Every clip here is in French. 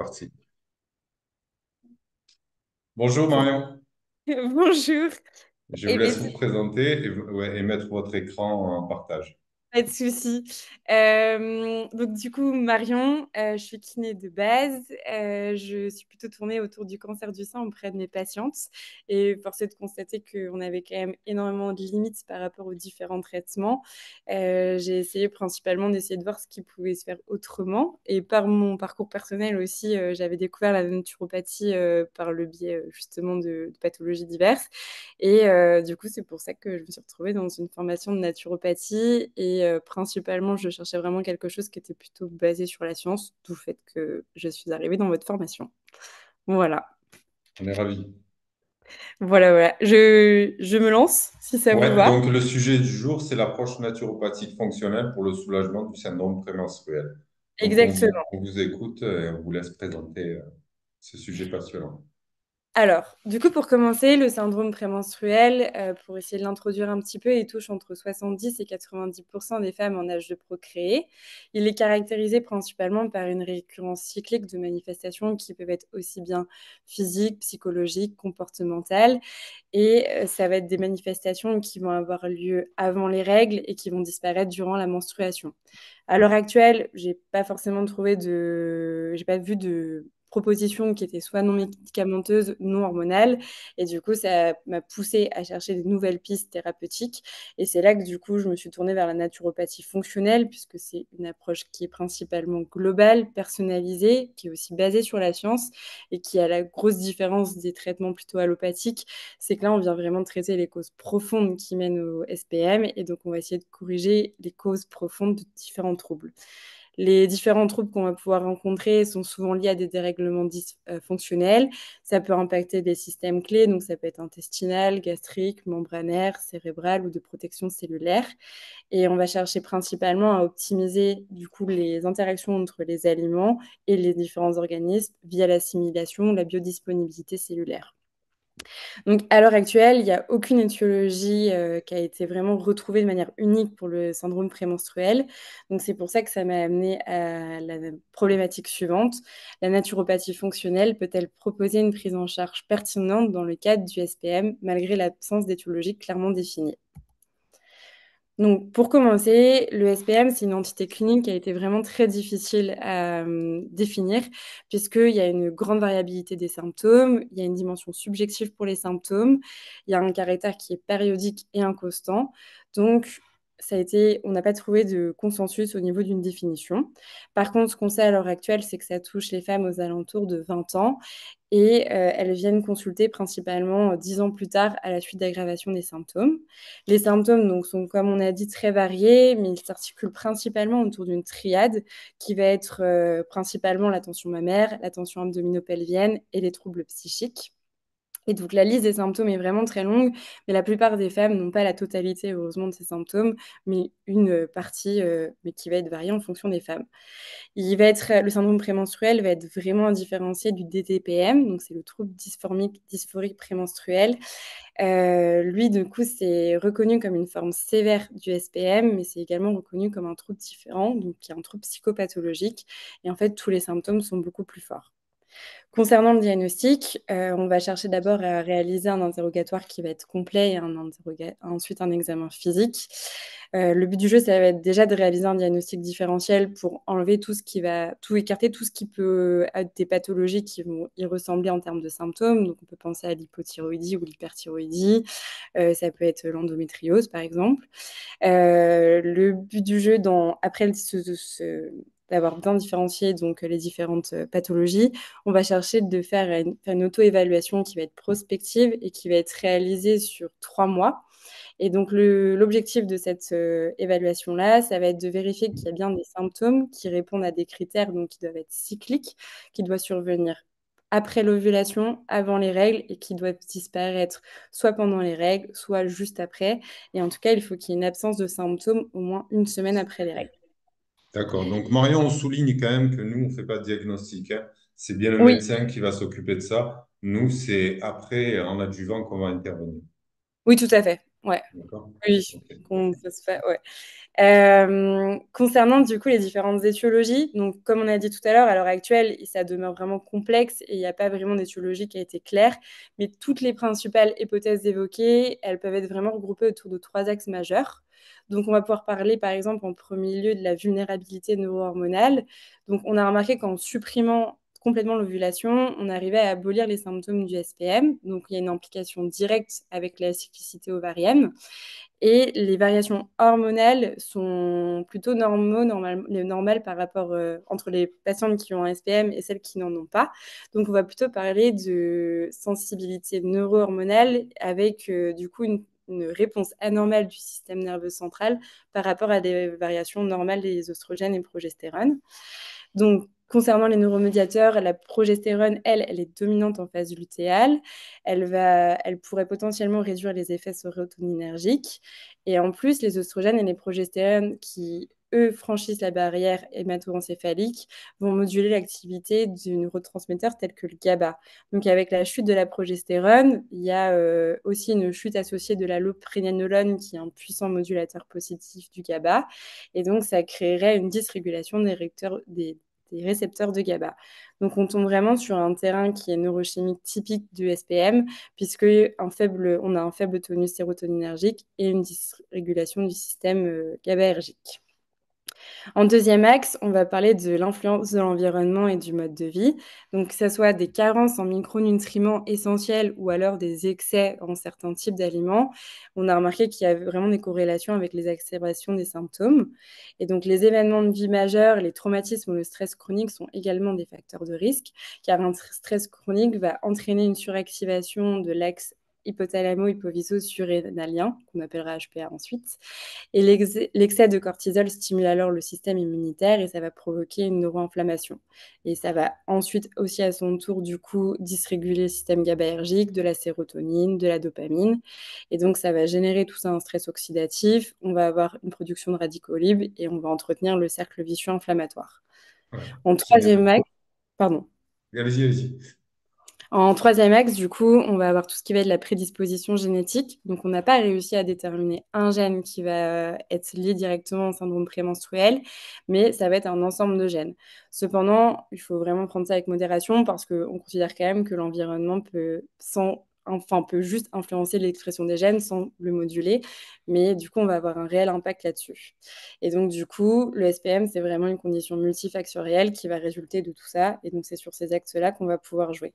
parti. Bonjour Pour- Marion, Bonjour. je vous Eh bien, laisse vous présenter ouais, et mettre votre écran en partage. pas de souci. Donc, du coup, Marion, je suis kiné de base. Je suis plutôt tournée autour du cancer du sein auprès de mes patientes. Et force est de constater qu'on avait quand même énormément de limites par rapport aux différents traitements. J'ai essayé principalement d'essayer de voir ce qui pouvait se faire autrement. Et par mon parcours personnel aussi, j'avais découvert la naturopathie par le biais justement de pathologies diverses. Et du coup, c'est pour ça que je me suis retrouvée dans une formation de naturopathie. Et principalement, je cherchais vraiment quelque chose qui était plutôt basé sur la science, d'où le fait que je suis arrivée dans votre formation. Voilà. On est ravis. Voilà, voilà. Je me lance, si ça vous Ouais, va. donc le sujet du jour, c'est l'approche naturopathique fonctionnelle pour le soulagement du syndrome prémenstruel. Donc Exactement. on vous écoute et on vous laisse présenter ce sujet passionnant. Alors, du coup, pour commencer, le syndrome prémenstruel, pour essayer de l'introduire un petit peu, il touche entre 70 et 90% des femmes en âge de procréer. Il est caractérisé principalement par une récurrence cyclique de manifestations qui peuvent être aussi bien physiques, psychologiques, comportementales. Et ça va être des manifestations qui vont avoir lieu avant les règles et qui vont disparaître durant la menstruation. À l'heure actuelle, j'ai pas vu de propositions qui étaient soit non médicamenteuses, non hormonales. Et du coup, ça m'a poussée à chercher des nouvelles pistes thérapeutiques. Et c'est là que du coup, je me suis tournée vers la naturopathie fonctionnelle, puisque c'est une approche qui est principalement globale, personnalisée, qui est aussi basée sur la science et qui a la grosse différence des traitements plutôt allopathiques, c'est que là, on vient vraiment traiter les causes profondes qui mènent au SPM et donc on va essayer de corriger les causes profondes de différents troubles. Les différents troubles qu'on va pouvoir rencontrer sont souvent liés à des dérèglements dysfonctionnels. Ça peut impacter des systèmes clés, donc ça peut être intestinal, gastrique, membranaire, cérébral ou de protection cellulaire. Et on va chercher principalement à optimiser du coup les interactions entre les aliments et les différents organismes via l'assimilation, la biodisponibilité cellulaire. Donc, à l'heure actuelle, il n'y a aucune étiologie qui a été vraiment retrouvée de manière unique pour le syndrome prémenstruel. Donc, c'est pour ça que ça m'a amené à la problématique suivante. La naturopathie fonctionnelle peut-elle proposer une prise en charge pertinente dans le cadre du SPM malgré l'absence d'étiologie clairement définie? Donc, pour commencer, le SPM, c'est une entité clinique qui a été vraiment très difficile à définir, puisqu'il y a une grande variabilité des symptômes, il y a une dimension subjective pour les symptômes, il y a un caractère qui est périodique et inconstant. Donc, on n'a pas trouvé de consensus au niveau d'une définition. Par contre, ce qu'on sait à l'heure actuelle, c'est que ça touche les femmes aux alentours de 20 ans et elles viennent consulter principalement 10 ans plus tard à la suite d'aggravation des symptômes. Les symptômes donc, sont, comme on a dit, très variés, mais ils s'articulent principalement autour d'une triade qui va être principalement la tension mammaire, la tension abdominopelvienne et les troubles psychiques. Et donc la liste des symptômes est vraiment très longue, mais la plupart des femmes n'ont pas la totalité, heureusement, de ces symptômes, mais une partie, mais qui va être variée en fonction des femmes. Le syndrome prémenstruel va être vraiment différencié du DTPM, donc c'est le trouble dysphorique prémenstruel. Lui, du coup, c'est reconnu comme une forme sévère du SPM, mais c'est également reconnu comme un trouble différent, donc qui est un trouble psychopathologique. Et en fait, tous les symptômes sont beaucoup plus forts. Concernant le diagnostic, on va chercher d'abord à réaliser un interrogatoire qui va être complet et ensuite un examen physique. Le but du jeu, ça va être déjà de réaliser un diagnostic différentiel pour enlever tout écarter tout ce qui peut être des pathologies qui vont y ressembler en termes de symptômes. Donc, on peut penser à l'hypothyroïdie ou l'hyperthyroïdie. Ça peut être l'endométriose, par exemple. Le but du jeu, après d'avoir bien différencié donc les différentes pathologies, on va chercher de faire une auto-évaluation qui va être prospective et qui va être réalisée sur 3 mois. Et donc l'objectif de cette évaluation-là, ça va être de vérifier qu'il y a bien des symptômes qui répondent à des critères donc qui doivent être cycliques, qui doivent survenir après l'ovulation, avant les règles et qui doivent disparaître soit pendant les règles, soit juste après. Et en tout cas, il faut qu'il y ait une absence de symptômes au moins une semaine après les règles. D'accord. Donc Marion, on souligne quand même que nous, on ne fait pas de diagnostic, hein. C'est bien le Oui, médecin qui va s'occuper de ça. Nous, c'est après, en adjuvant, qu'on va intervenir. oui, tout à fait. Ouais, D'accord? oui, Ok. ça se fait, ouais. Concernant du coup les différentes étiologies, donc comme on a dit tout à l'heure, à l'heure actuelle, ça demeure vraiment complexe et il n'y a pas vraiment d'étiologie qui a été claire, mais toutes les principales hypothèses évoquées, elles peuvent être vraiment regroupées autour de trois axes majeurs. Donc on va pouvoir parler par exemple en premier lieu de la vulnérabilité neuro-hormonale. Donc on a remarqué qu'en supprimant complètement l'ovulation, on arrivait à abolir les symptômes du SPM. Donc il y a une implication directe avec la cyclicité ovarienne. Et les variations hormonales sont plutôt normales par rapport entre les patientes qui ont un SPM et celles qui n'en ont pas. Donc, on va plutôt parler de sensibilité neuro-hormonale avec du coup une réponse anormale du système nerveux central par rapport à des variations normales des oestrogènes et progestérone. Donc, concernant les neuromédiateurs, la progestérone, elle est dominante en phase lutéale. Elle pourrait potentiellement réduire les effets sérotoninergiques. Et en plus, les oestrogènes et les progestérones qui, eux, franchissent la barrière hémato-encéphalique, vont moduler l'activité du neurotransmetteur tel que le GABA. Donc, avec la chute de la progestérone, il y a aussi une chute associée de la loprénanolone, qui est un puissant modulateur positif du GABA. Et donc, ça créerait une dysrégulation des récepteurs de GABA. Donc, on tombe vraiment sur un terrain qui est neurochimique typique du SPM, puisque on a un faible tonus sérotoninergique et une dysrégulation du système GABAergique. En deuxième axe, on va parler de l'influence de l'environnement et du mode de vie. Donc, que ce soit des carences en micronutriments essentiels ou alors des excès en certains types d'aliments, on a remarqué qu'il y a vraiment des corrélations avec les exacerbations des symptômes. Et donc, les événements de vie majeurs, les traumatismes ou le stress chronique sont également des facteurs de risque, car un stress chronique va entraîner une suractivation de l'axe hypothalamo-hypophyso-surrénalien, qu'on appellera HPA ensuite. Et l'excès de cortisol stimule alors le système immunitaire et ça va provoquer une neuroinflammation. Et ça va ensuite aussi à son tour du coup dysréguler le système GABAergique, de la sérotonine, de la dopamine. Et donc ça va générer tout ça un stress oxydatif, on va avoir une production de radicaux libres et on va entretenir le cercle vicieux inflammatoire. Ouais. En Génial. troisième axe, pardon. Allez-y, allez-y. En troisième axe, du coup, on va avoir tout ce qui va être la prédisposition génétique. Donc, on n'a pas réussi à déterminer un gène qui va être lié directement au syndrome prémenstruel, mais ça va être un ensemble de gènes. Cependant, il faut vraiment prendre ça avec modération parce qu'on considère quand même que l'environnement peut juste influencer l'expression des gènes sans le moduler, mais du coup, on va avoir un réel impact là-dessus. Et donc, du coup, le SPM, c'est vraiment une condition multifactorielle qui va résulter de tout ça. Et donc, c'est sur ces axes-là qu'on va pouvoir jouer.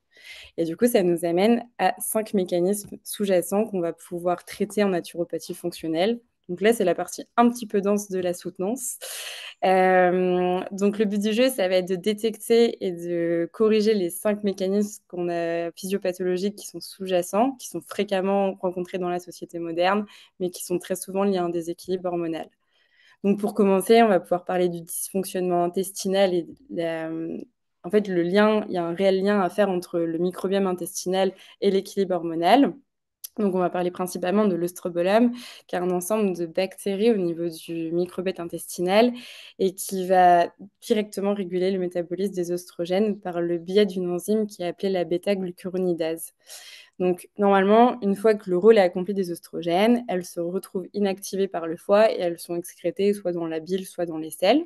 Et du coup, ça nous amène à 5 mécanismes sous-jacents qu'on va pouvoir traiter en naturopathie fonctionnelle. Donc là, c'est la partie un petit peu dense de la soutenance. Donc le but du jeu, ça va être de détecter et de corriger les 5 mécanismes qu'on a physiopathologiques qui sont sous-jacents, qui sont fréquemment rencontrés dans la société moderne, mais qui sont très souvent liés à un déséquilibre hormonal. Donc pour commencer, on va pouvoir parler du dysfonctionnement intestinal et en fait, il y a un réel lien à faire entre le microbiome intestinal et l'équilibre hormonal. Donc, on va parler principalement de l'œstrobolème, qui est un ensemble de bactéries au niveau du microbiote intestinal et qui va directement réguler le métabolisme des oestrogènes par le biais d'une enzyme qui est appelée la bêta-glucuronidase. Donc, normalement, une fois que le rôle est accompli des oestrogènes, elles se retrouvent inactivées par le foie et elles sont excrétées soit dans la bile, soit dans les selles.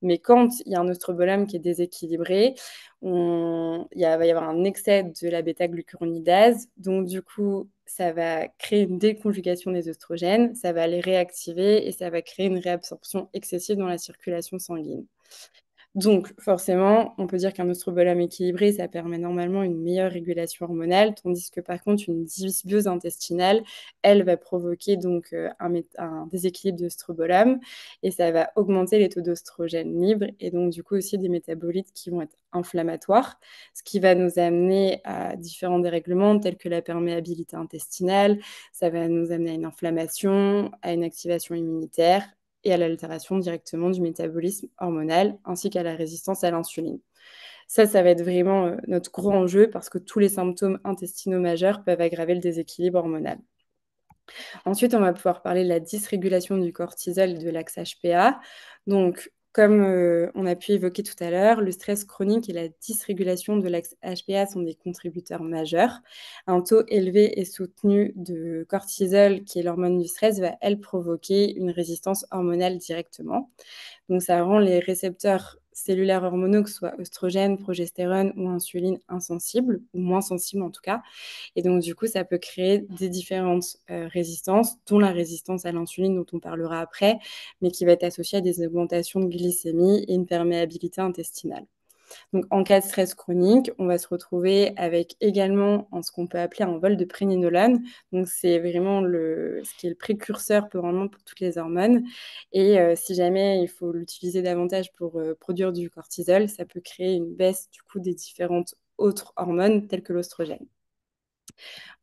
Mais quand il y a un oestrobolème qui est déséquilibré, va y avoir un excès de la bêta-glucuronidase. Donc, du coup, ça va créer une déconjugation des oestrogènes, ça va les réactiver et ça va créer une réabsorption excessive dans la circulation sanguine. Donc, forcément, on peut dire qu'un oestrobolème équilibré, ça permet normalement une meilleure régulation hormonale, tandis que par contre, une dysbiose intestinale, elle va provoquer donc un déséquilibre d'oestrobolème et ça va augmenter les taux d'oestrogène libre et donc du coup aussi des métabolites qui vont être inflammatoires, ce qui va nous amener à différents dérèglements tels que la perméabilité intestinale, ça va nous amener à une inflammation, à une activation immunitaire et à l'altération directement du métabolisme hormonal, ainsi qu'à la résistance à l'insuline. Ça va être vraiment notre gros enjeu parce que tous les symptômes intestinaux majeurs peuvent aggraver le déséquilibre hormonal. Ensuite, on va pouvoir parler de la dysrégulation du cortisol et de l'axe HPA. Donc, Comme on a pu évoquer tout à l'heure, le stress chronique et la dysrégulation de l'axe HPA sont des contributeurs majeurs. Un taux élevé et soutenu de cortisol, qui est l'hormone du stress, va, elle, provoquer une résistance hormonale directement. Donc, ça rend les récepteurs cellulaires hormonaux, que ce soit oestrogène, progestérone ou insuline, insensibles, ou moins sensibles en tout cas. Et donc, du coup, ça peut créer des différentes résistances, dont la résistance à l'insuline, dont on parlera après, mais qui va être associée à des augmentations de glycémie et une perméabilité intestinale. Donc, en cas de stress chronique, on va se retrouver avec également ce qu'on peut appeler un vol de préninolone. Donc, c'est vraiment ce qui est le précurseur vraiment pour toutes les hormones. Et si jamais il faut l'utiliser davantage pour produire du cortisol, ça peut créer une baisse du coup des différentes autres hormones telles que l'oestrogène.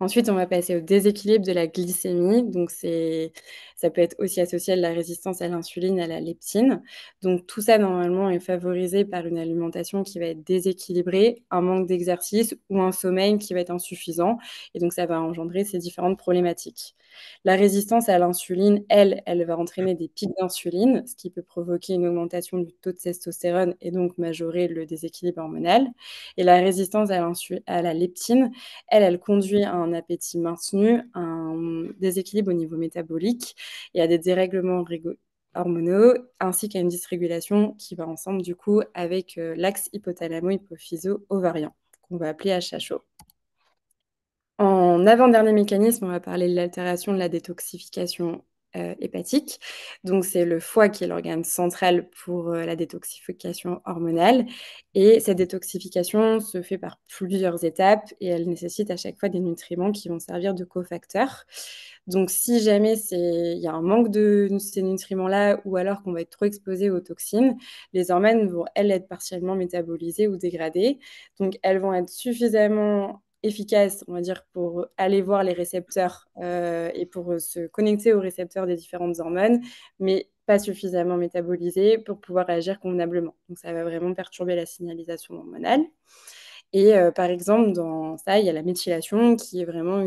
Ensuite, on va passer au déséquilibre de la glycémie. Donc, ça peut être aussi associé à la résistance à l'insuline, à la leptine. Donc, tout ça, normalement, est favorisé par une alimentation qui va être déséquilibrée, un manque d'exercice ou un sommeil qui va être insuffisant. Et donc, ça va engendrer ces différentes problématiques. La résistance à l'insuline, elle va entraîner des pics d'insuline, ce qui peut provoquer une augmentation du taux de testostérone et donc majorer le déséquilibre hormonal. Et la résistance à la leptine, elle conduit à un appétit maintenu, à un déséquilibre au niveau métabolique et à des dérèglements hormonaux, ainsi qu'à une dysrégulation qui va ensemble du coup avec l'axe hypothalamo-hypophyso-ovarien, qu'on va appeler HHO. En avant-dernier mécanisme, on va parler de l'altération de la détoxification hépatique. Donc, c'est le foie qui est l'organe central pour la détoxification hormonale. Et cette détoxification se fait par plusieurs étapes et elle nécessite à chaque fois des nutriments qui vont servir de cofacteurs. Donc, si jamais il y a un manque de ces nutriments-là ou alors qu'on va être trop exposé aux toxines, les hormones vont, elles, être partiellement métabolisées ou dégradées. Donc, elles vont être suffisamment efficace, on va dire, pour aller voir les récepteurs et pour se connecter aux récepteurs des différentes hormones, mais pas suffisamment métabolisées pour pouvoir agir convenablement. Donc, ça va vraiment perturber la signalisation hormonale. Et par exemple, dans ça, il y a la méthylation qui est vraiment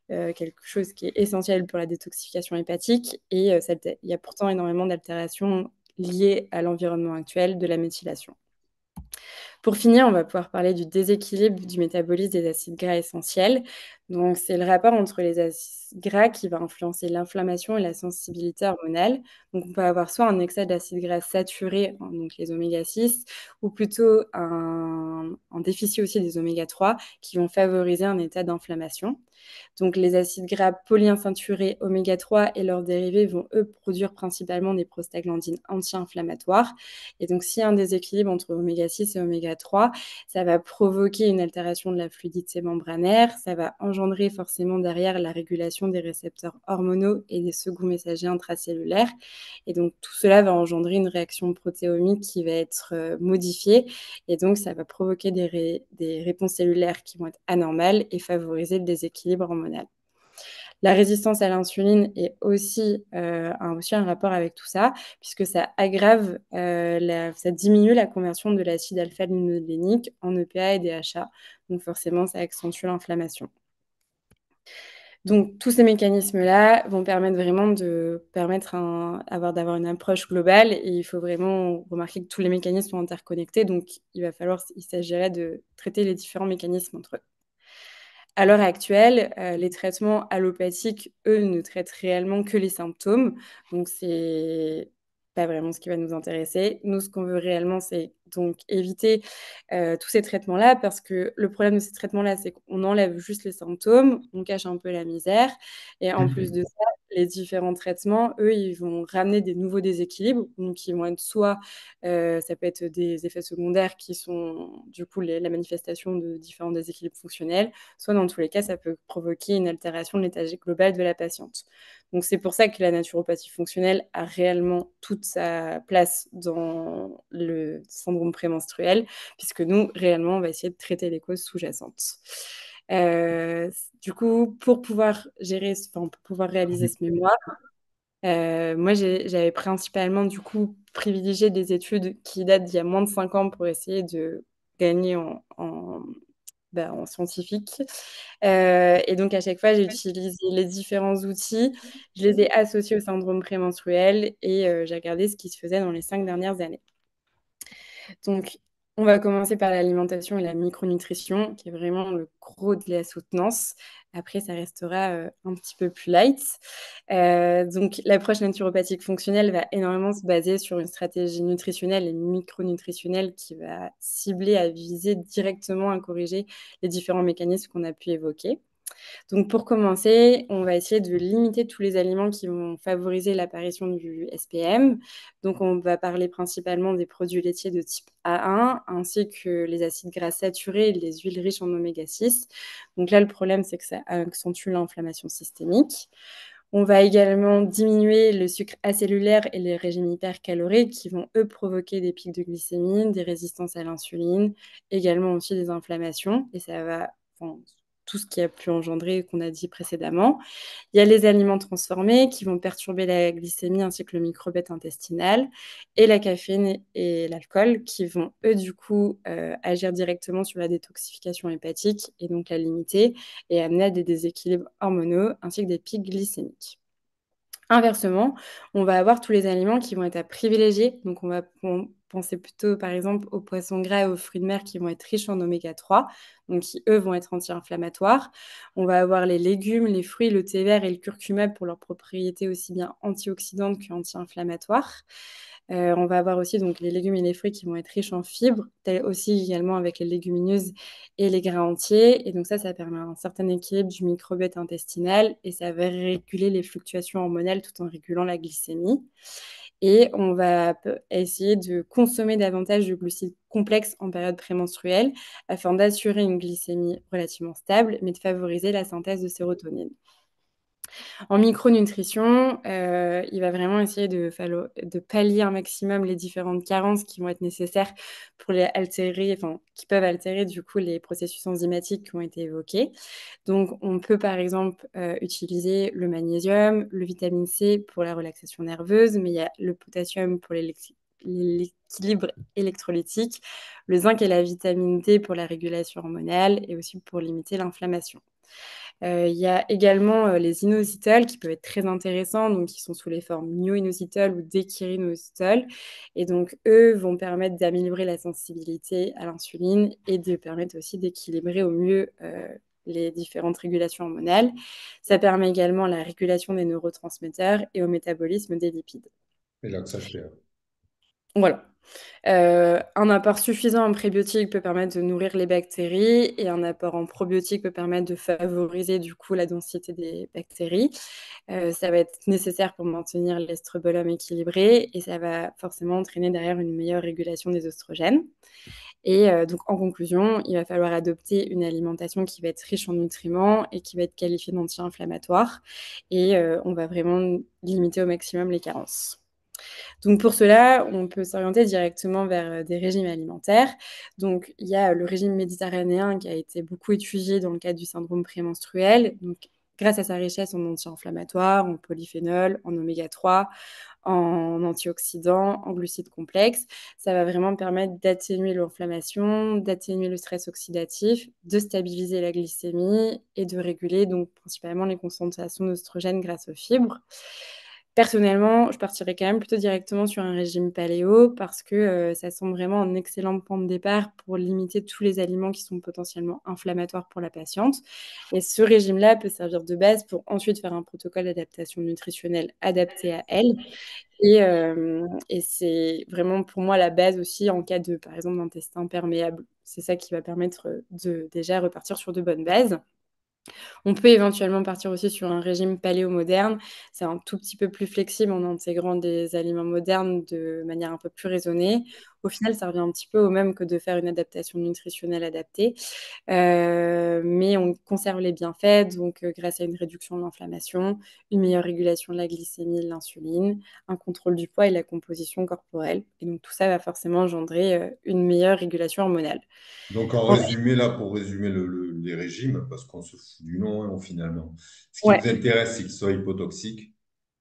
quelque chose qui est essentiel pour la détoxification hépatique. Et il y a pourtant énormément d'altérations liées à l'environnement actuel de la méthylation. Pour finir, on va pouvoir parler du déséquilibre du métabolisme des acides gras essentiels. Donc, c'est le rapport entre les acides gras qui va influencer l'inflammation et la sensibilité hormonale. Donc, on peut avoir soit un excès d'acides gras saturés, donc les oméga 6, ou plutôt un déficit aussi des oméga 3 qui vont favoriser un état d'inflammation. Donc, les acides gras polyinsaturés oméga 3 et leurs dérivés vont, eux, produire principalement des prostaglandines anti-inflammatoires. Et donc, s'il y a un déséquilibre entre oméga 6 et oméga 3, ça va provoquer une altération de la fluidité membranaire, ça va engendrer forcément derrière la régulation des récepteurs hormonaux et des seconds messagers intracellulaires. Et donc, tout cela va engendrer une réaction protéomique qui va être modifiée. Et donc, ça va provoquer des réponses cellulaires qui vont être anormales et favoriser le déséquilibre hormonal. La résistance à l'insuline est aussi, aussi un rapport avec tout ça, puisque ça aggrave, ça diminue la conversion de l'acide alpha-linolénique en EPA et DHA. Donc forcément, ça accentue l'inflammation. Donc tous ces mécanismes-là vont permettre vraiment d'avoir une approche globale et il faut vraiment remarquer que tous les mécanismes sont interconnectés. Donc il s'agirait de traiter les différents mécanismes entre eux. À l'heure actuelle, les traitements allopathiques, eux, ne traitent réellement que les symptômes. Donc, c'est pas vraiment ce qui va nous intéresser. Nous, ce qu'on veut réellement, c'est donc éviter tous ces traitements-là parce que le problème de ces traitements-là, c'est qu'on enlève juste les symptômes, on cache un peu la misère. Et en plus de ça, les différents traitements, eux, ils vont ramener des nouveaux déséquilibres. Donc, ils vont être soit, ça peut être des effets secondaires qui sont du coup la manifestation de différents déséquilibres fonctionnels, soit dans tous les cas, ça peut provoquer une altération de l'état global de la patiente. Donc c'est pour ça que la naturopathie fonctionnelle a réellement toute sa place dans le syndrome prémenstruel, puisque nous, réellement, on va essayer de traiter les causes sous-jacentes. Du coup, pour pouvoir pour pouvoir réaliser ce mémoire, moi, j'avais principalement, du coup, privilégié des études qui datent d'il y a moins de 5 ans pour essayer de gagner en scientifique. Et donc, à chaque fois, j'ai utilisé les différents outils, je les ai associés au syndrome prémenstruel et j'ai regardé ce qui se faisait dans les 5 dernières années. Donc, on va commencer par l'alimentation et la micronutrition, qui est vraiment le gros de la soutenance. Après, ça restera un petit peu plus light. Donc, l'approche naturopathique fonctionnelle va énormément se baser sur une stratégie nutritionnelle et micronutritionnelle qui va cibler à viser directement à corriger les différents mécanismes qu'on a pu évoquer. Donc, pour commencer, on va essayer de limiter tous les aliments qui vont favoriser l'apparition du SPM. Donc, on va parler principalement des produits laitiers de type A1, ainsi que les acides gras saturés et les huiles riches en oméga 6. Donc là, le problème, c'est que ça accentue l'inflammation systémique. On va également diminuer le sucre acellulaire et les régimes hypercaloriques qui vont, eux, provoquer des pics de glycémie, des résistances à l'insuline, également aussi des inflammations. Et ça va, enfin, tout ce qui a pu engendrer, qu'on a dit précédemment. Il y a les aliments transformés qui vont perturber la glycémie ainsi que le microbiote intestinal, et la caféine et l'alcool qui vont, eux, du coup, agir directement sur la détoxification hépatique et donc la limiter et amener à des déséquilibres hormonaux ainsi que des pics glycémiques. Inversement, on va avoir tous les aliments qui vont être à privilégier. Donc, on va penser plutôt, par exemple, aux poissons gras et aux fruits de mer qui vont être riches en oméga 3, donc qui, eux, vont être anti-inflammatoires. On va avoir les légumes, les fruits, le thé vert et le curcuma pour leurs propriétés aussi bien antioxydantes qu'anti-inflammatoires. On va avoir aussi donc les légumes et les fruits qui vont être riches en fibres, aussi également avec les légumineuses et les grains entiers. Et donc ça permet un certain équilibre du microbiote intestinal et ça va réguler les fluctuations hormonales tout en régulant la glycémie. Et on va essayer de consommer davantage de glucides complexes en période prémenstruelle afin d'assurer une glycémie relativement stable, mais de favoriser la synthèse de sérotonine. En micronutrition, il va vraiment essayer de pallier un maximum les différentes carences qui vont être nécessaires pour qui peuvent altérer du coup les processus enzymatiques qui ont été évoqués. Donc, on peut par exemple utiliser le magnésium, le vitamine C pour la relaxation nerveuse, mais il y a le potassium pour l'équilibre électrolytique, le zinc et la vitamine D pour la régulation hormonale et aussi pour limiter l'inflammation. Il y a également les inositols qui peuvent être très intéressants, donc qui sont sous les formes myo-inositol ou d'équirinositol. Et donc, eux vont permettre d'améliorer la sensibilité à l'insuline et de permettre aussi d'équilibrer au mieux les différentes régulations hormonales. Ça permet également la régulation des neurotransmetteurs et au métabolisme des lipides. Et là que ça perd. Voilà. Un apport suffisant en prébiotiques peut permettre de nourrir les bactéries et un apport en probiotiques peut permettre de favoriser du coup la densité des bactéries. Ça va être nécessaire pour maintenir l'estrobolome équilibré et ça va forcément entraîner derrière une meilleure régulation des oestrogènes. Et donc en conclusion, il va falloir adopter une alimentation qui va être riche en nutriments et qui va être qualifiée d'anti-inflammatoire et on va vraiment limiter au maximum les carences. Donc pour cela, on peut s'orienter directement vers des régimes alimentaires. Donc il y a le régime méditerranéen qui a été beaucoup étudié dans le cadre du syndrome prémenstruel. Donc grâce à sa richesse en anti-inflammatoires, en polyphénol, en oméga 3, en antioxydants, en glucides complexes, ça va vraiment permettre d'atténuer l'inflammation, d'atténuer le stress oxydatif, de stabiliser la glycémie et de réguler donc principalement les concentrations d'oestrogènes grâce aux fibres. Personnellement, je partirais quand même plutôt directement sur un régime paléo parce que ça semble vraiment un excellent point de départ pour limiter tous les aliments qui sont potentiellement inflammatoires pour la patiente. Et ce régime-là peut servir de base pour ensuite faire un protocole d'adaptation nutritionnelle adapté à elle. Et c'est vraiment pour moi la base aussi en cas de, par exemple, d'intestin perméable. C'est ça qui va permettre de déjà repartir sur de bonnes bases. On peut éventuellement partir aussi sur un régime paléo-moderne. C'est un tout petit peu plus flexible en intégrant des aliments modernes de manière un peu plus raisonnée. Au final, ça revient un petit peu au même que de faire une adaptation nutritionnelle adaptée. Mais on conserve les bienfaits, donc grâce à une réduction de l'inflammation, une meilleure régulation de la glycémie et de l'insuline, un contrôle du poids et de la composition corporelle. Et donc tout ça va forcément engendrer une meilleure régulation hormonale. Donc, en résumé, là, pour résumer les régimes, parce qu'on se fout du nom, hein, finalement, ce qui Ouais. nous intéresse, c'est qu'ils soient hypotoxiques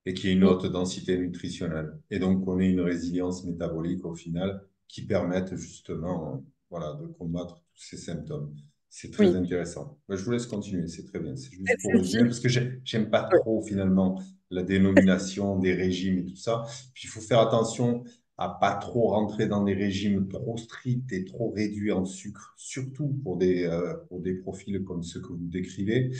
et qu'il y ait une Mm. haute densité nutritionnelle. Et donc, qu'on ait une résilience métabolique au final qui permette justement, voilà, de combattre tous ces symptômes. C'est très Oui, intéressant. Je vous laisse continuer, c'est très bien. C'est pas juste de pour résumer, souci. parce que j'aime pas Ouais. trop finalement la dénomination des régimes et tout ça. Puis il faut faire attention à pas trop rentrer dans des régimes trop stricts et trop réduits en sucre, surtout pour des profils comme ceux que vous décrivez.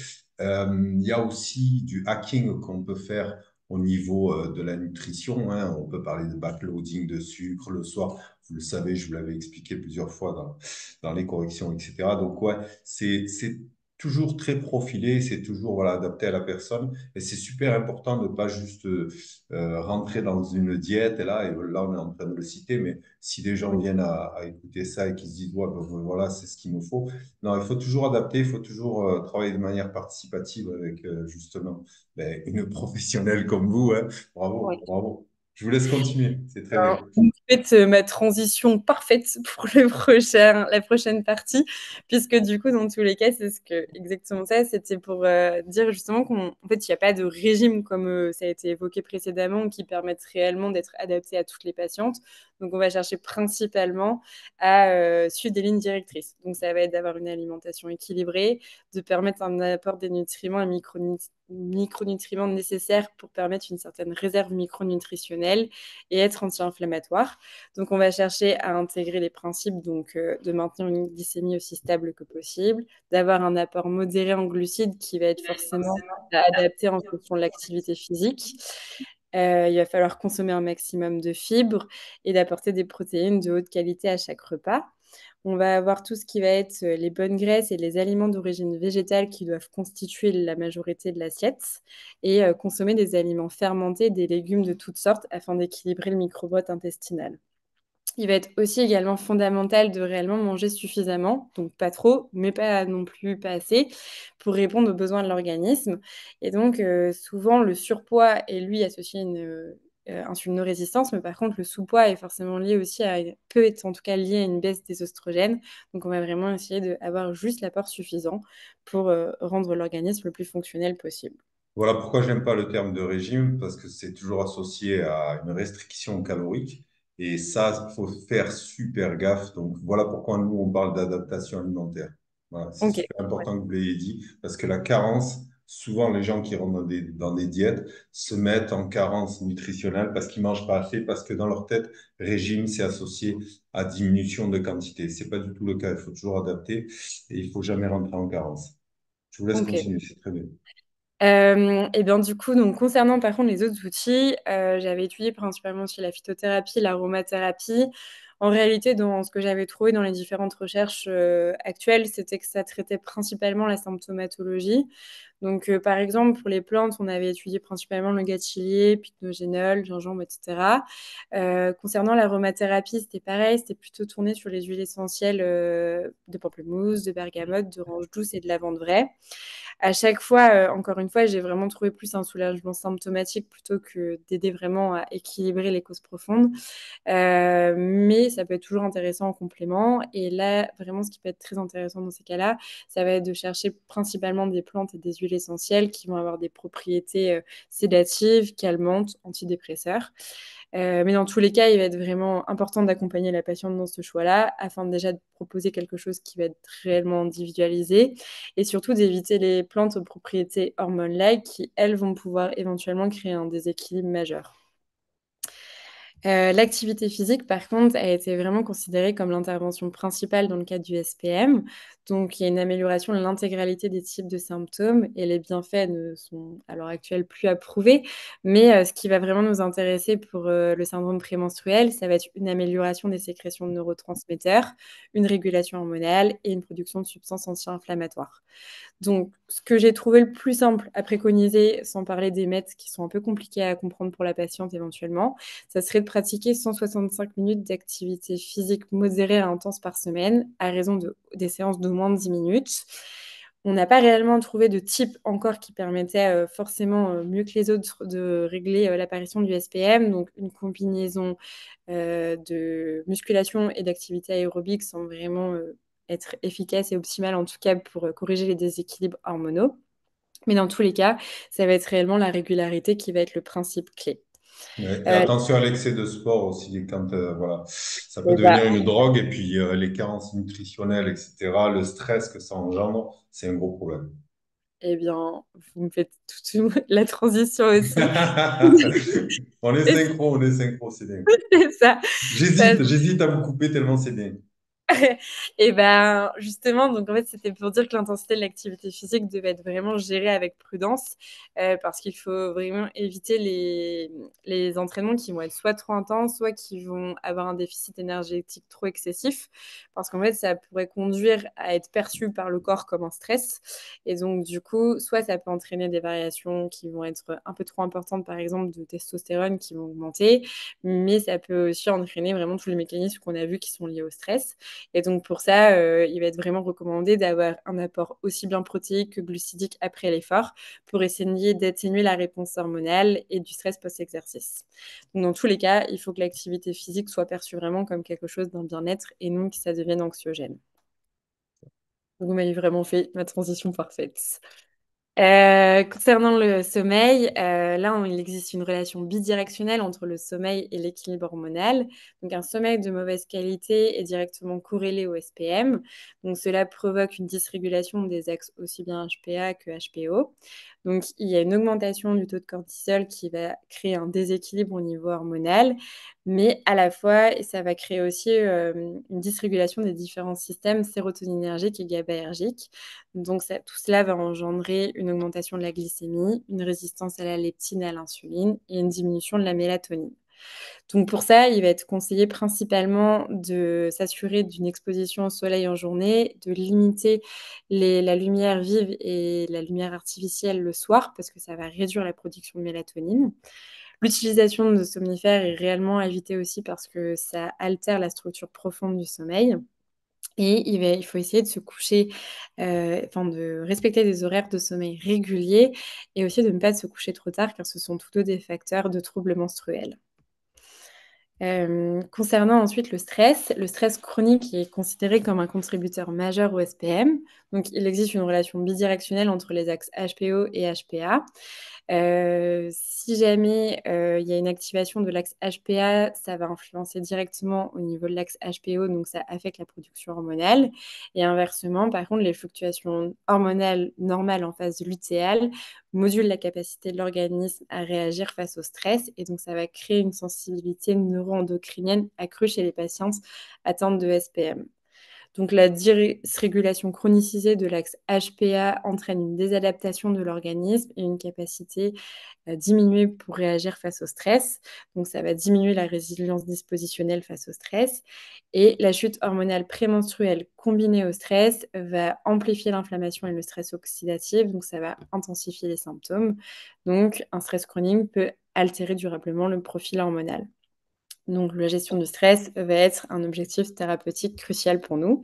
Il y a aussi du hacking qu'on peut faire au niveau de la nutrition, hein. On peut parler de backloading de sucre le soir. Vous le savez, je vous l'avais expliqué plusieurs fois dans les corrections, etc. Donc, ouais, c'est toujours très profilé, c'est toujours voilà, adapté à la personne. Et c'est super important de ne pas juste rentrer dans une diète. Et là, on est en train de le citer, mais si des gens Oui. viennent à écouter ça et qu'ils se disent, ouais, ben, voilà, c'est ce qu'il nous faut. Non, il faut toujours adapter, il faut toujours travailler de manière participative avec justement ben, une professionnelle comme vous, hein. Bravo, Ouais. bravo. Je vous laisse continuer, c'est très bien. Vous faites ma transition parfaite pour la prochaine partie, puisque du coup, dans tous les cas, c'est exactement ça. C'était pour dire justement qu'en fait, il n'y a pas de régime comme ça a été évoqué précédemment qui permette réellement d'être adapté à toutes les patientes. Donc, on va chercher principalement à suivre des lignes directrices. Donc, ça va être d'avoir une alimentation équilibrée, de permettre un apport des nutriments et micronutriments nécessaires pour permettre une certaine réserve micronutritionnelle et être anti-inflammatoire. Donc, on va chercher à intégrer les principes de maintenir une glycémie aussi stable que possible, d'avoir un apport modéré en glucides qui va être forcément adapté en fonction de l'activité physique. Il va falloir consommer un maximum de fibres et d'apporter des protéines de haute qualité à chaque repas. On va avoir tout ce qui va être les bonnes graisses et les aliments d'origine végétale qui doivent constituer la majorité de l'assiette et consommer des aliments fermentés, des légumes de toutes sortes afin d'équilibrer le microbiote intestinal. Il va être aussi également fondamental de réellement manger suffisamment, donc pas trop, mais pas non plus pas assez, pour répondre aux besoins de l'organisme. Et donc, souvent, le surpoids est lui associé à une insulino-résistance, mais par contre, le sous-poids est forcément lié aussi peut être en tout cas lié à une baisse des oestrogènes. Donc, on va vraiment essayer d'avoir juste l'apport suffisant pour rendre l'organisme le plus fonctionnel possible. Voilà pourquoi j'aime pas le terme de régime, parce que c'est toujours associé à une restriction calorique. Et ça, il faut faire super gaffe. Donc, voilà pourquoi nous, on parle d'adaptation alimentaire. Voilà, c'est Ok. super important que vous l'ayez dit, parce que la carence, souvent, les gens qui rentrent dans des diètes se mettent en carence nutritionnelle parce qu'ils mangent pas assez, parce que dans leur tête, régime, c'est associé à diminution de quantité. C'est pas du tout le cas. Il faut toujours adapter et il faut jamais rentrer en carence. Je vous laisse Ok. continuer, c'est très bien. Et bien du coup, donc concernant par contre les autres outils, j'avais étudié principalement aussi la phytothérapie, l'aromathérapie. En réalité, dans ce que j'avais trouvé dans les différentes recherches actuelles, c'était que ça traitait principalement la symptomatologie. Donc, par exemple, pour les plantes, on avait étudié principalement le gâtillier, pycnogénol, gingembre, etc. Concernant l'aromathérapie, c'était pareil, c'était plutôt tourné sur les huiles essentielles de pamplemousse, de bergamote, d'orange douce et de lavande vraie. À chaque fois, encore une fois, j'ai vraiment trouvé plus un soulagement symptomatique plutôt que d'aider vraiment à équilibrer les causes profondes. Mais ça peut être toujours intéressant en complément. Et là, vraiment, ce qui peut être très intéressant dans ces cas-là, ça va être de chercher principalement des plantes et des huiles essentielles qui vont avoir des propriétés sédatives, calmantes, antidépresseurs. Mais dans tous les cas, il va être vraiment important d'accompagner la patiente dans ce choix-là, afin déjà de proposer quelque chose qui va être réellement individualisé, et surtout d'éviter les plantes aux propriétés hormonales qui, elles, vont pouvoir éventuellement créer un déséquilibre majeur. L'activité physique, par contre, a été vraiment considérée comme l'intervention principale dans le cadre du SPM. Donc, il y a une amélioration de l'intégralité des types de symptômes et les bienfaits ne sont à l'heure actuelle plus approuvés. Mais ce qui va vraiment nous intéresser pour le syndrome prémenstruel, ça va être une amélioration des sécrétions de neurotransmetteurs, une régulation hormonale et une production de substances anti-inflammatoires. Donc, ce que j'ai trouvé le plus simple à préconiser, sans parler des mètres qui sont un peu compliqués à comprendre pour la patiente éventuellement, ça serait de pratiquer 165 minutes d'activité physique modérée à intense par semaine, à raison des séances d'au moins 10 minutes. On n'a pas réellement trouvé de type encore qui permettait forcément mieux que les autres de régler l'apparition du SPM. Donc, une combinaison de musculation et d'activité aérobique semble vraiment être efficace et optimale, en tout cas pour corriger les déséquilibres hormonaux. Mais dans tous les cas, ça va être réellement la régularité qui va être le principe clé. Ouais. Et Euh, attention à l'excès de sport aussi, quand voilà, ça peut et bah, devenir une drogue et puis les carences nutritionnelles, etc., le stress que ça engendre, c'est un gros problème. eh bien, vous me faites la transition aussi. On est synchro, c'est bien. C'est ça. J'hésite à vous couper tellement c'est bien. Et ben justement, donc en fait, c'était pour dire que l'intensité de l'activité physique devait être vraiment gérée avec prudence, parce qu'il faut vraiment éviter les entraînements qui vont être soit trop intenses, soit qui vont avoir un déficit énergétique trop excessif, parce qu'en fait, ça pourrait conduire à être perçu par le corps comme un stress. Et donc, du coup, soit ça peut entraîner des variations qui vont être un peu trop importantes, par exemple, de testostérone qui vont augmenter, mais ça peut aussi entraîner vraiment tous les mécanismes qu'on a vus qui sont liés au stress. Et donc pour ça, il va être vraiment recommandé d'avoir un apport aussi bien protéique que glucidique après l'effort pour essayer d'atténuer la réponse hormonale et du stress post-exercice. Donc dans tous les cas, il faut que l'activité physique soit perçue vraiment comme quelque chose d'un bien-être et non que ça devienne anxiogène. Vous m'avez vraiment fait ma transition parfaite. Concernant le sommeil, là, il existe une relation bidirectionnelle entre le sommeil et l'équilibre hormonal. Donc, un sommeil de mauvaise qualité est directement corrélé au SPM. Donc, cela provoque une dysrégulation des axes aussi bien HPA que HPO. Donc, il y a une augmentation du taux de cortisol qui va créer un déséquilibre au niveau hormonal, mais à la fois, ça va créer aussi une dysrégulation des différents systèmes sérotoninergiques et GABAergiques. Donc, tout cela va engendrer une augmentation de la glycémie, une résistance à la leptine et à l'insuline et une diminution de la mélatonine. Donc, pour ça, il va être conseillé principalement de s'assurer d'une exposition au soleil en journée, de limiter la lumière vive et la lumière artificielle le soir parce que ça va réduire la production de mélatonine. L'utilisation de somnifères est réellement à éviter aussi parce que ça altère la structure profonde du sommeil. Et il faut essayer de se coucher, enfin de respecter des horaires de sommeil réguliers et aussi de ne pas se coucher trop tard car ce sont tous 2 des facteurs de troubles menstruels. Concernant ensuite le stress chronique est considéré comme un contributeur majeur au SPM. Donc il existe une relation bidirectionnelle entre les axes HPO et HPA. Si jamais, il y a une activation de l'axe HPA, ça va influencer directement au niveau de l'axe HPO, donc ça affecte la production hormonale et inversement, par contre, les fluctuations hormonales normales en phase lutéale modulent la capacité de l'organisme à réagir face au stress et donc ça va créer une sensibilité neuroendocrinienne accrue chez les patientes atteintes de SPM. Donc la dysrégulation chronicisée de l'axe HPA entraîne une désadaptation de l'organisme et une capacité diminuer pour réagir face au stress. Donc, ça va diminuer la résilience dispositionnelle face au stress. Et la chute hormonale prémenstruelle combinée au stress va amplifier l'inflammation et le stress oxydatif. Donc, ça va intensifier les symptômes. Donc, un stress chronique peut altérer durablement le profil hormonal. Donc, la gestion du stress va être un objectif thérapeutique crucial pour nous.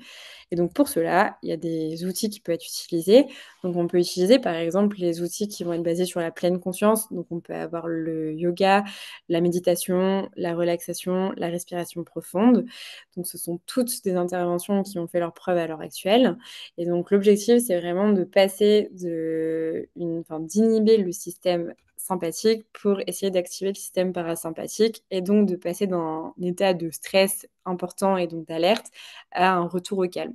Et donc, pour cela, il y a des outils qui peuvent être utilisés. Donc, on peut utiliser, par exemple, les outils qui vont être basés sur la pleine conscience. Donc, on peut avoir le yoga, la méditation, la relaxation, la respiration profonde. Donc, ce sont toutes des interventions qui ont fait leur preuve à l'heure actuelle. Et donc, l'objectif, c'est vraiment de passer d'inhiber le système sympathique pour essayer d'activer le système parasympathique et donc de passer d'un état de stress important et donc d'alerte à un retour au calme.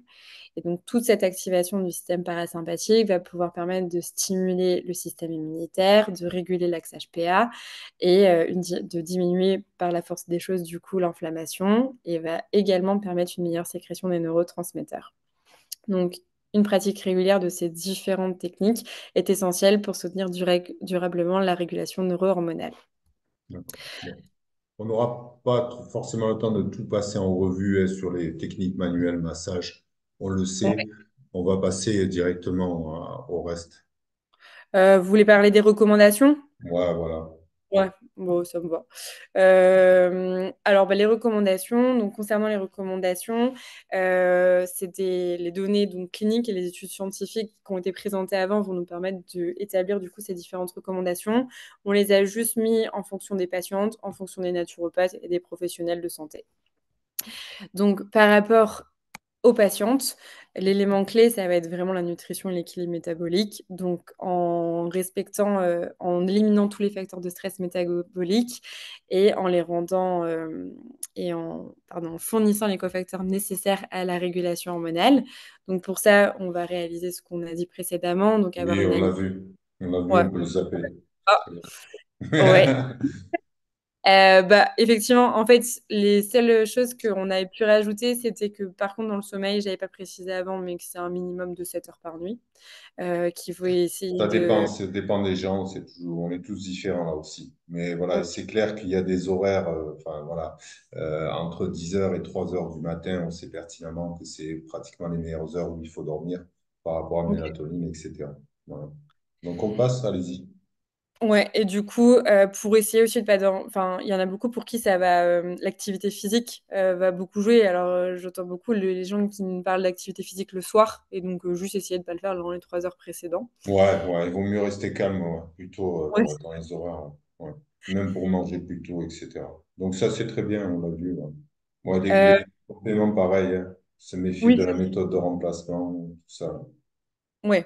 Et donc toute cette activation du système parasympathique va pouvoir permettre de stimuler le système immunitaire, de réguler l'axe HPA et de diminuer par la force des choses du coup l'inflammation et va également permettre une meilleure sécrétion des neurotransmetteurs. Donc, une pratique régulière de ces différentes techniques est essentielle pour soutenir durablement la régulation neuro-hormonale. D'accord. Bon. On n'aura pas forcément le temps de tout passer en revue sur les techniques manuelles, massage. On le sait. On va passer directement au reste. Vous voulez parler des recommandations? Ouais, voilà. Ouais, bon, ça me va. Alors, bah, les recommandations, donc concernant les recommandations, les données donc, cliniques et les études scientifiques qui ont été présentées avant vont nous permettre d'établir du coup ces différentes recommandations. On les a juste mis en fonction des patientes, en fonction des naturopathes et des professionnels de santé. Donc, par rapport aux patientes. L'élément clé, ça va être vraiment la nutrition et l'équilibre métabolique. Donc, en respectant, en éliminant tous les facteurs de stress métabolique et en les rendant et en pardon, en fournissant les cofacteurs nécessaires à la régulation hormonale. Donc, pour ça, on va réaliser ce qu'on a dit précédemment, donc avoir Oui, une on l'a alimentation. vu. On l'a vu, Ouais. on peut le zapper. Ah, Très ouais. bien. Bah, effectivement, en fait, les seules choses qu'on avait pu rajouter, c'était que par contre, dans le sommeil, j'avais pas précisé avant, mais que c'est un minimum de 7 heures par nuit, qu'il faut essayer de... Ça dépend des gens, c'est toujours, on est tous différents là aussi. Mais voilà, Ok, c'est clair qu'il y a des horaires, enfin voilà, entre 10 heures et 3 heures du matin, on sait pertinemment que c'est pratiquement les meilleures heures où il faut dormir par rapport à la ok. mélatonine, etc. Voilà. Donc on passe, allez-y. Ouais, et du coup, pour essayer aussi de pas enfin, il y en a beaucoup pour qui ça va, l'activité physique va beaucoup jouer. Alors, j'entends beaucoup les gens qui me parlent d'activité physique le soir, et donc juste essayer de pas le faire dans les 3 heures précédentes. Ouais, ouais, il vaut mieux rester calme, ouais, plutôt Ouais. dans les horaires, ouais. Même pour manger plus tôt, etc. Donc ça, c'est très bien, on l'a vu. Ouais. Ouais, Euh, les compléments, pareil, hein. Se méfier oui, de la méthode de remplacement, tout ça. ouais.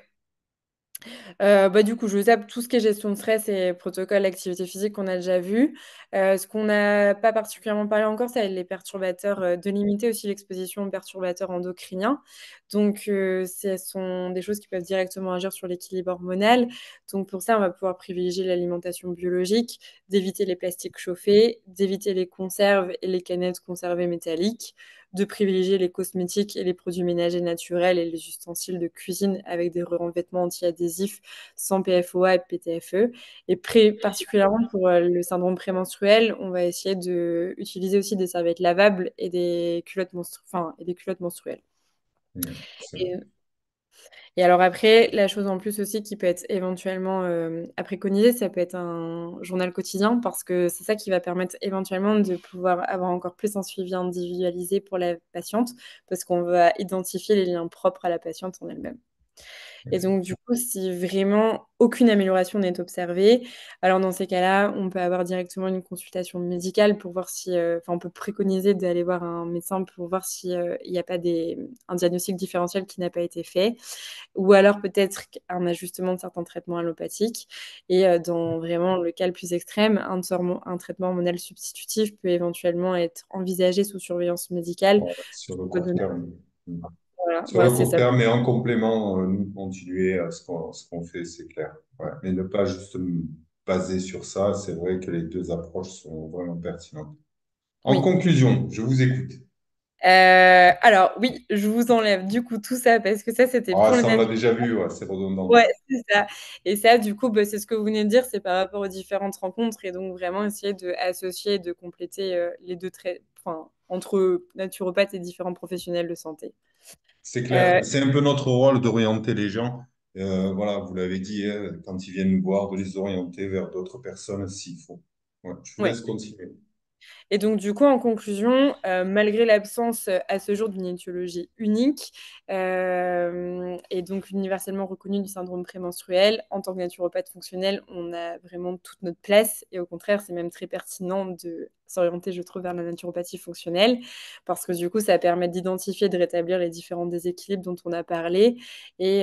Bah, du coup, je zappe tout ce qui est gestion de stress et protocole d'activité physique qu'on a déjà vu. Ce qu'on n'a pas particulièrement parlé encore, c'est les perturbateurs, de limiter aussi l'exposition aux perturbateurs endocriniens. Donc, ce sont des choses qui peuvent directement agir sur l'équilibre hormonal. Donc, pour ça, on va pouvoir privilégier l'alimentation biologique, d'éviter les plastiques chauffés, d'éviter les conserves et les canettes conservées métalliques, de privilégier les cosmétiques et les produits ménagers naturels et les ustensiles de cuisine avec des revêtements anti-adhésifs sans PFOA et PTFE. Et particulièrement pour le syndrome prémenstruel, on va essayer d'utiliser aussi des serviettes lavables et des culottes, enfin, et des culottes menstruelles. C'est vrai. Et, et alors après, la chose en plus aussi qui peut être éventuellement à préconiser, ça peut être un journal quotidien parce que c'est ça qui va permettre éventuellement de pouvoir avoir encore plus un suivi individualisé pour la patiente parce qu'on va identifier les liens propres à la patiente en elle-même. Et donc, du coup, si vraiment aucune amélioration n'est observée, alors dans ces cas-là, on peut avoir directement une consultation médicale pour voir si, enfin, on peut préconiser d'aller voir un médecin pour voir si, il n'y a pas un diagnostic différentiel qui n'a pas été fait, ou alors peut-être un ajustement de certains traitements allopathiques. Et dans vraiment le cas le plus extrême, un traitement hormonal substitutif peut éventuellement être envisagé sous surveillance médicale. Ouais, sur le Peut court donner- terme. Voilà, Sur bah, le c'est court ça. terme et en complément, nous continuer à ce qu'on fait, c'est clair. Ouais. Mais ne pas juste me baser sur ça, c'est vrai que les deux approches sont vraiment pertinentes. En Oui. conclusion, je vous écoute. Alors oui, je vous enlève du coup tout ça parce que ça c'était Ah, pour le ça, on l'a naturel. déjà vu, ouais, c'est redondant. Ouais, c'est ça. Et ça, du coup, bah, c'est ce que vous venez de dire, c'est par rapport aux différentes rencontres et donc vraiment essayer de associer et de compléter les deux traits, enfin, entre naturopathes et différents professionnels de santé. C'est clair. Euh, C'est un peu notre rôle d'orienter les gens. Voilà, vous l'avez dit, hein, quand ils viennent nous voir, de les orienter vers d'autres personnes s'il faut. Ouais, je vous ouais. laisse continuer. Et donc, du coup, en conclusion, malgré l'absence à ce jour d'une étiologie unique et donc universellement reconnue du syndrome prémenstruel, en tant que naturopathe fonctionnel, on a vraiment toute notre place. Et au contraire, c'est même très pertinent de s'orienter, je trouve, vers la naturopathie fonctionnelle parce que du coup, ça permet d'identifier, de rétablir les différents déséquilibres dont on a parlé et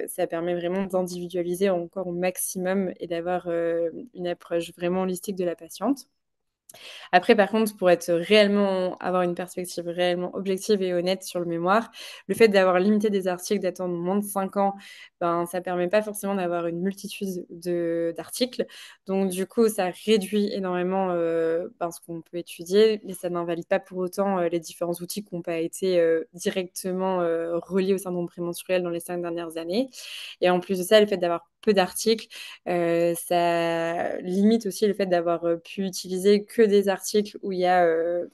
ça permet vraiment d'individualiser encore au maximum et d'avoir une approche vraiment holistique de la patiente. Après, par contre, pour être réellement, avoir une perspective réellement objective et honnête sur le mémoire, le fait d'avoir limité des articles datant de moins de 5 ans, ben, ça permet pas forcément d'avoir une multitude d'articles. Donc, du coup, ça réduit énormément ben, ce qu'on peut étudier, mais ça n'invalide pas pour autant les différents outils qui n'ont pas été directement reliés au syndrome prémenstruel dans les 5 dernières années. Et en plus de ça, le fait d'avoir peu d'articles, ça limite aussi le fait d'avoir pu utiliser que des articles où il y a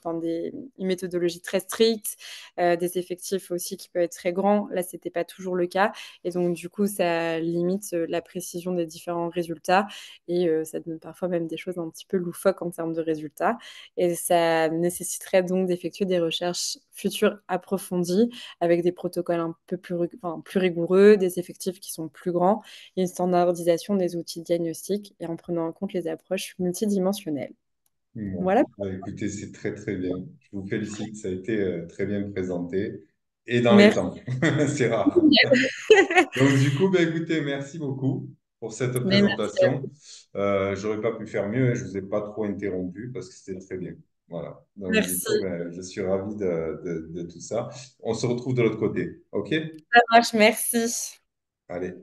une méthodologie très stricte, des effectifs aussi qui peuvent être très grands. Là, c'était pas toujours le cas. Et donc, du coup, ça limite la précision des différents résultats et ça donne parfois même des choses un petit peu loufoques en termes de résultats. Et ça nécessiterait donc d'effectuer des recherches futures approfondies avec des protocoles un peu plus rigoureux, des effectifs qui sont plus grands et une standardisation des outils diagnostiques et en prenant en compte les approches multidimensionnelles. Bon. Voilà. Bah, écoutez, c'est très très bien. Je vous félicite, ça a été très bien présenté. et dans les Merci. temps. C'est rare. Donc, du coup, ben, écoutez, merci beaucoup pour cette Mais merci à présentation. vous. J'aurais pas pu faire mieux et je vous ai pas trop interrompu parce que c'était très bien. Voilà. Donc, du Merci. coup, ben, je suis ravi de tout ça. On se retrouve de l'autre côté. OK? Ça marche, merci. Allez.